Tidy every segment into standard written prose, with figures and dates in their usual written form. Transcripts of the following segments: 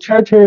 6-6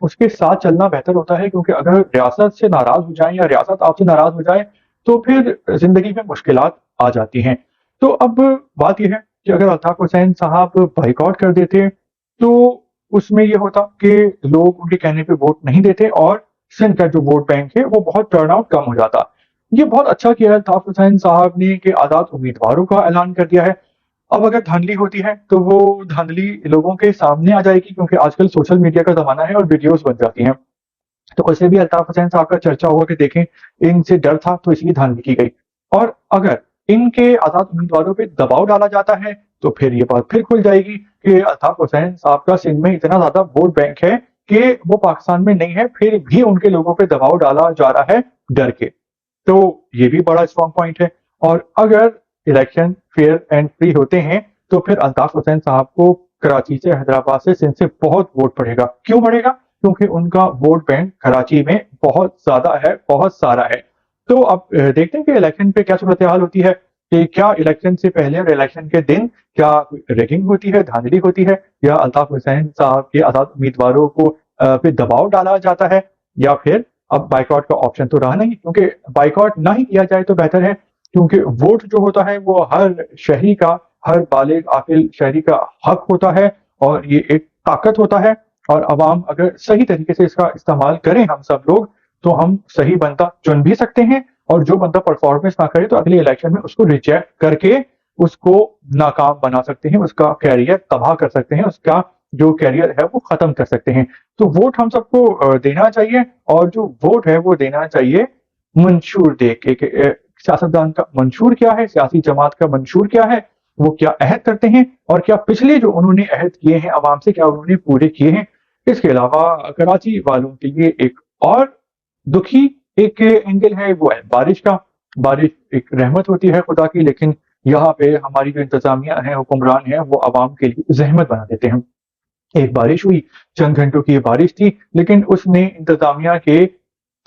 اس کے ساتھ چلنا بہتر ہوتا ہے، کیونکہ اگر ریاست سے ناراض ہو جائیں یا ریاست آپ سے ناراض ہو جائے تو پھر زندگی میں مشکلات آ جاتی ہیں۔ تو اب بات یہ ہے کہ اگر الطاف حسین صاحب بائیکاٹ کر دیتے تو اس میں یہ ہوتا کہ لوگ ان کے کہنے پہ ووٹ نہیں دیتے اور سندھ کا جو ووٹ بینک ہے وہ بہت ٹرن آؤٹ کم ہو جاتا۔ یہ بہت اچھا کیا ہے الطاف حسین صاحب نے کہ آزاد امیدواروں کا اعلان کر دیا ہے۔ اب اگر دھاندلی ہوتی ہے تو وہ دھاندلی لوگوں کے سامنے آ جائے گی، کیونکہ آج کل سوشل میڈیا کا زمانہ ہے اور ویڈیوز بن جاتی ہیں، تو اسے بھی الطاف حسین صاحب کا چرچا ہوگا کہ دیکھیں ان سے ڈر تھا تو اس لیے دھاندلی کی گئی۔ اور اگر ان کے آزاد امیدواروں پہ دباؤ ڈالا جاتا ہے تو پھر یہ بات پھر کھل جائے گی کہ الطاف حسین صاحب کا سندھ میں اتنا زیادہ ووٹ بینک ہے کہ وہ پاکستان میں نہیں ہے، پھر بھی ان کے لوگوں پہ دباؤ ڈالا جا رہا ہے ڈر کے۔ تو یہ بھی بڑا اسٹرانگ پوائنٹ ہے۔ اور اگر الیکشن فیئر اینڈ فری ہوتے ہیں تو پھر الطاف حسین صاحب کو کراچی سے، حیدرآباد سے، سندھ سے بہت ووٹ پڑے گا۔ کیوں پڑے گا؟ کیونکہ ان کا ووٹ بینک کراچی میں بہت زیادہ ہے، بہت سارا ہے۔ تو اب دیکھتے ہیں کہ الیکشن پہ کیا صورتحال ہوتی ہے، کہ کیا الیکشن سے پہلے اور الیکشن کے دن کیا ریگنگ ہوتی ہے، دھاندلی ہوتی ہے، یا الطاف حسین صاحب کے آزاد امیدواروں کو پہ دباؤ ڈالا جاتا ہے، یا پھر اب بائیکاٹ کا آپشن تو رہا نہیں، کیونکہ بائیکاٹ نہ ہی کیا جائے تو بہتر ہے، کیونکہ ووٹ جو ہوتا ہے وہ ہر شہری کا، ہر بالغ عاقل شہری کا حق ہوتا ہے اور یہ ایک طاقت ہوتا ہے، اور عوام اگر صحیح طریقے سے اس کا استعمال کریں ہم سب لوگ تو ہم صحیح بندہ چن بھی سکتے ہیں، اور جو بندہ پرفارمنس نہ کرے تو اگلے الیکشن میں اس کو ریجیکٹ کر کے اس کو ناکام بنا سکتے ہیں، اس کا کیریئر تباہ کر سکتے ہیں، اس کا جو کیریئر ہے وہ ختم کر سکتے ہیں۔ تو ووٹ ہم سب کو دینا چاہیے، اور جو ووٹ ہے وہ دینا چاہیے منشور دیکھ کے، کہ سیاستدان کا منشور کیا ہے، سیاسی جماعت کا منشور کیا ہے، وہ کیا عہد کرتے ہیں، اور کیا پچھلے جو انہوں نے عہد کیے ہیں عوام سے کیا انہوں نے پورے کیے ہیں۔ اس کے علاوہ کراچی والوں کے لیے ایک اور دکھی ایک اینگل ہے، وہ ہے بارش کا۔ بارش ایک رحمت ہوتی ہے خدا کی، لیکن یہاں پہ ہماری جو انتظامیہ ہیں، حکمران ہیں، وہ عوام کے لیے زحمت بنا دیتے ہیں۔ ایک بارش ہوئی، چند گھنٹوں کی یہ بارش تھی، لیکن اس نے انتظامیہ کے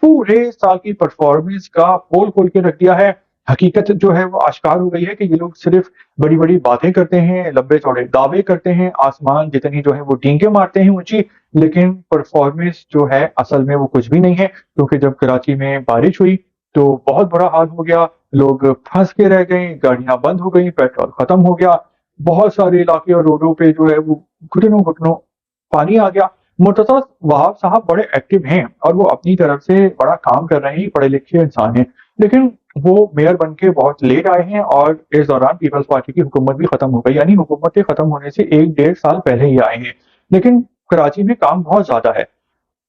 پورے سال کی پرفارمنس کا پول کھول کے رکھ دیا ہے۔ حقیقت جو ہے وہ آشکار ہو گئی ہے کہ یہ لوگ صرف بڑی بڑی باتیں کرتے ہیں، لمبے چوڑے دعوے کرتے ہیں، آسمان جتنی جو ہے وہ ڈینگیں مارتے ہیں اونچی، لیکن پرفارمنس جو ہے اصل میں وہ کچھ بھی نہیں ہے۔ کیونکہ جب کراچی میں بارش ہوئی تو بہت برا حال ہو گیا، لوگ پھنس کے رہ گئے، گاڑیاں بند ہو گئی، پیٹرول ختم ہو گیا، بہت سارے علاقے اور روڈوں پہ جو ہے وہ گھٹنوں گھٹنوں پانی آ گیا۔ مرتضی وہاب صاحب بڑے ایکٹیو ہیں اور وہ اپنی طرف سے بڑا کام کر رہے ہیں، پڑھے لکھے انسان ہیں، لیکن وہ میئر بن کے بہت لیٹ آئے ہیں، اور اس دوران پیپلز پارٹی کی حکومت بھی ختم ہو گئی، یعنی حکومتیں ختم ہونے سے 1-1.5 سال پہلے ہی آئے ہیں، لیکن کراچی میں کام بہت زیادہ ہے۔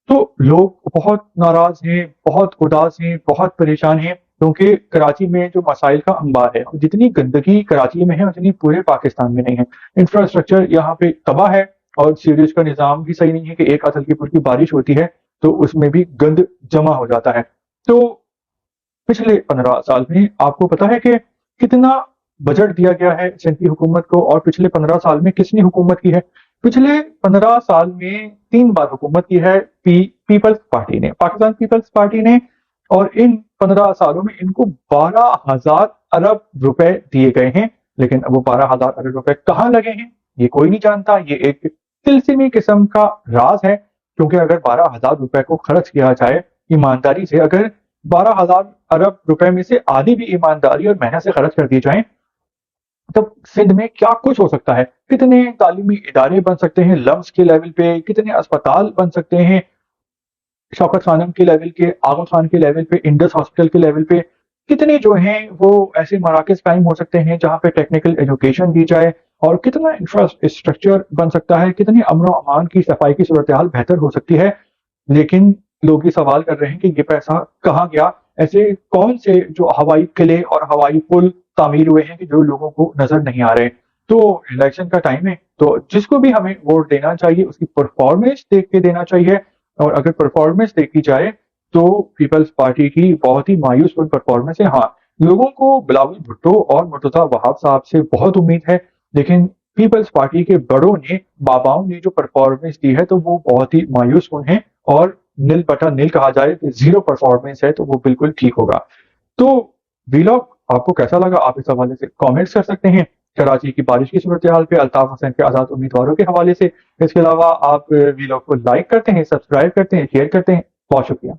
تو لوگ بہت ناراض ہیں، بہت اداس ہیں، بہت پریشان ہیں، کیونکہ کراچی میں جو مسائل کا انبار ہے، جتنی گندگی کراچی میں ہے اتنی پورے پاکستان میں نہیں ہے۔ انفراسٹرکچر یہاں پہ تباہ ہے، اور سیوریج کا نظام بھی صحیح نہیں ہے، کہ ایک عدل کی پور کی بارش ہوتی ہے تو اس میں بھی گند جمع ہو جاتا ہے۔ تو پچھلے 15 سال میں آپ کو پتا ہے کہ کتنا بجٹ دیا گیا ہے سندھ کی حکومت کو، اور پچھلے 15 سال میں کس نے حکومت کی ہے؟ پچھلے 15 سال میں 3 بار حکومت کی ہے پیپلز پارٹی نے، پاکستان پیپلز پارٹی نے، اور ان 15 سالوں میں ان کو 12,000 ارب روپے دیے گئے ہیں، لیکن اب وہ 12,000 ارب روپے کہاں لگے ہیں یہ کوئی نہیں جانتا۔ یہ ایک تلسمی قسم کا راز ہے، کیونکہ اگر 12,000 روپے کو خرچ کیا جائے ایمانداری سے، اگر 12,000 ارب روپے میں سے آدھی بھی ایمانداری اور محنت سے خرچ کر دی جائیں، تب سندھ میں کیا کچھ ہو سکتا ہے، کتنے تعلیمی ادارے بن سکتے ہیں لمس کے لیول پہ، کتنے اسپتال بن سکتے ہیں شوکت خانم کے لیول کے، آغا خان کے لیول پہ، انڈس ہاسپٹل کے لیول پہ، کتنے جو ہیں وہ ایسے مراکز قائم ہو سکتے ہیں جہاں پہ ٹیکنیکل ایجوکیشن دی جائے، اور کتنا انفراسٹرکچر بن سکتا ہے، کتنی امن و امان کی صفائی کی صورتحال بہتر ہو سکتی ہے۔ لیکن لوگ یہ سوال کر رہے ہیں کہ یہ پیسہ کہاں گیا، ایسے کون سے جو ہوائی قلعے اور ہوائی پل تعمیر ہوئے ہیں کہ جو لوگوں کو نظر نہیں آ رہے۔ تو الیکشن کا ٹائم ہے، تو جس کو بھی ہمیں ووٹ دینا چاہیے اس کی پرفارمنس دیکھ کے دینا چاہیے، اور اگر پرفارمنس دیکھی جائے تو پیپلز پارٹی کی بہت ہی مایوس کن پرفارمنس ہے۔ ہاں، لوگوں کو بلاول بھٹو اور مرتضی وہاب صاحب سے بہت امید ہے، لیکن پیپلز پارٹی کے بڑوں نے، باباؤں نے جو پرفارمنس دی ہے تو وہ بہت ہی مایوس کن ہے، اور نل بٹا نل کہا جائے کہ 0 پرفارمنس ہے تو وہ بالکل ٹھیک ہوگا۔ تو ویلاگ آپ کو کیسا لگا، آپ اس حوالے سے کامنٹس کر سکتے ہیں۔ کراچی کی بارش کی صورتحال پہ، الطاف حسین کے آزاد امیدواروں کے حوالے سے. اس کے علاوہ آپ ویلاگ کو لائک کرتے ہیں، سبسکرائب کرتے ہیں، شیئر کرتے ہیں. بہت شکریہ.